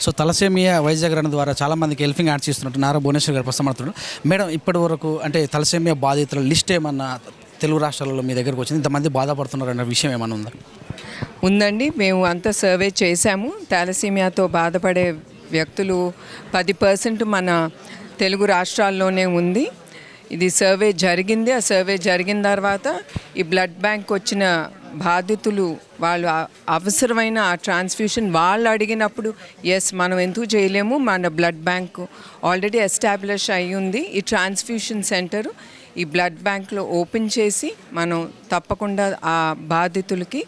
So thalassemia Vizag run ద్వారా చాలామందికి helping hands ఇస్తున్నట్టు నారా భువనేశ్వర్ గారు ప్రస్తుతం మేడం, ఇప్పటి వరకు అంటే తలసేమియా బాధితుల లిస్ట్ ఏమన్నా తెలుగు రాష్ట్రాలలో మీ దగ్గరకు వచ్చింది, ఇంతమంది బాధపడుతున్నారు అన్న విషయం ఏమైనా ఉందా? ఉందండి, మేము అంతా సర్వే చేశాము. థాలసీమియాతో బాధపడే వ్యక్తులు 10% మన తెలుగు రాష్ట్రాల్లోనే ఉంది. ఇది సర్వే జరిగింది. ఆ సర్వే జరిగిన తర్వాత ఈ బ్లడ్ బ్యాంక్ వచ్చిన బాధితులు వాళ్ళు అవసరమైన ఆ ట్రాన్స్ఫ్యూషన్ వాళ్ళు అడిగినప్పుడు ఎస్ మనం ఎందుకు చేయలేము, మన బ్లడ్ బ్యాంక్ ఆల్రెడీ ఎస్టాబ్లిష్ అయ్యి ఉంది. ఈ ట్రాన్స్ఫ్యూషన్ సెంటర్ ఈ బ్లడ్ బ్యాంక్లో ఓపెన్ చేసి మనం తప్పకుండా ఆ బాధితులకి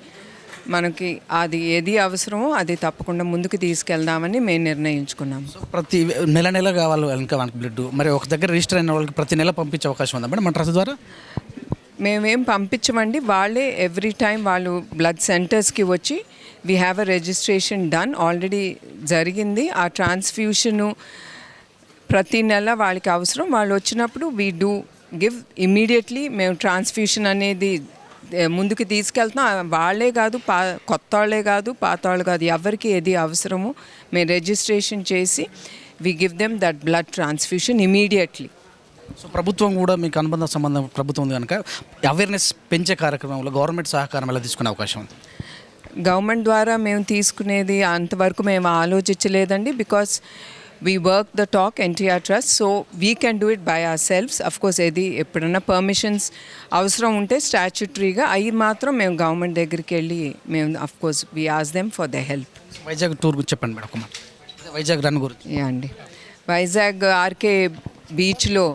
మనకి అది ఏది అవసరమో అది తప్పకుండా ముందుకు తీసుకెళ్దామని మేము నిర్ణయించుకున్నాము. ప్రతి నెల కావాలి ఇంకా మనకి బ్లడ్, మరి ఒక దగ్గర రిజిస్టర్ అయిన వాళ్ళకి ప్రతి నెల పంపించే అవకాశం ఉందా మేడం మన ట్రస్ట్ ద్వారా? మేమేం పంపించమండి, వాళ్ళే ఎవ్రీ టైం వాళ్ళు బ్లడ్ సెంటర్స్కి వచ్చి we have a registration done already జరిగింది. ఆ ట్రాన్స్ఫ్యూషను ప్రతి నెల వాళ్ళకి అవసరం. వాళ్ళు వచ్చినప్పుడు వీ డూ గివ్ ఇమీడియట్లీ. మేము ట్రాన్స్ఫ్యూషన్ అనేది ముందుకు తీసుకెళ్తున్నాం. వాళ్ళే కాదు, కొత్త వాళ్ళే కాదు, పాత వాళ్ళు కాదు, ఎవరికి ఏది అవసరమో మేము రిజిస్ట్రేషన్ చేసి we give them that blood transfusion immediately. So ప్రభుత్వం కూడా మీకు అనుబంధ సంబంధం ప్రభుత్వం ఉంది కనుక అవేర్నెస్ పెంచే కార్యక్రమంలో గవర్నమెంట్ సహకారం ఎలా తీసుకునే అవకాశం ఉంది? గవర్నమెంట్ ద్వారా మేము తీసుకునేది అంతవరకు మేము ఆలోచించలేదండి. Because we work the talk NTR Trust, so we can do it by ourselves. Of course ఏది ఎప్పుడన్నా పర్మిషన్స్ అవసరం ఉంటే స్టాచ్యుటరీగా అవి మాత్రం మేము గవర్నమెంట్ దగ్గరికి వెళ్ళి మేము of course we ask them for the help. Vizag tour గురించి చెప్పండి మేడం, వైజాగ్ రన్ గురించి. అండి, వైజాగ్ ఆర్కే బీచ్లో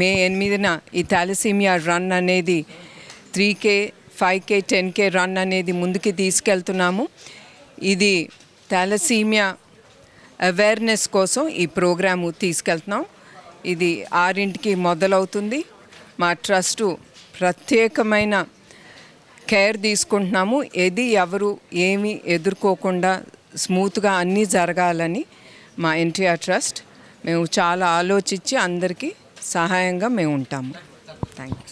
మే 8న ఈ థాలసీమియా రన్ అనేది 3K, 5K, 10K రన్ అనేది ముందుకు తీసుకెళ్తున్నాము. ఇది థాలసీమియా అవేర్నెస్ కోసం ఈ ప్రోగ్రాము తీసుకెళ్తున్నాం. ఇది 6ంటికి మొదలవుతుంది. మా ట్రస్టు ప్రత్యేకమైన కేర్ తీసుకుంటున్నాము. ఎవరు ఏమీ ఎదుర్కోకుండా స్మూత్గా అన్నీ జరగాలని మా ఎన్టీఆర్ ట్రస్ట్ మేము చాలా ఆలోచించి అందరికీ సహాయంగా మేము ఉంటాము. Thank you.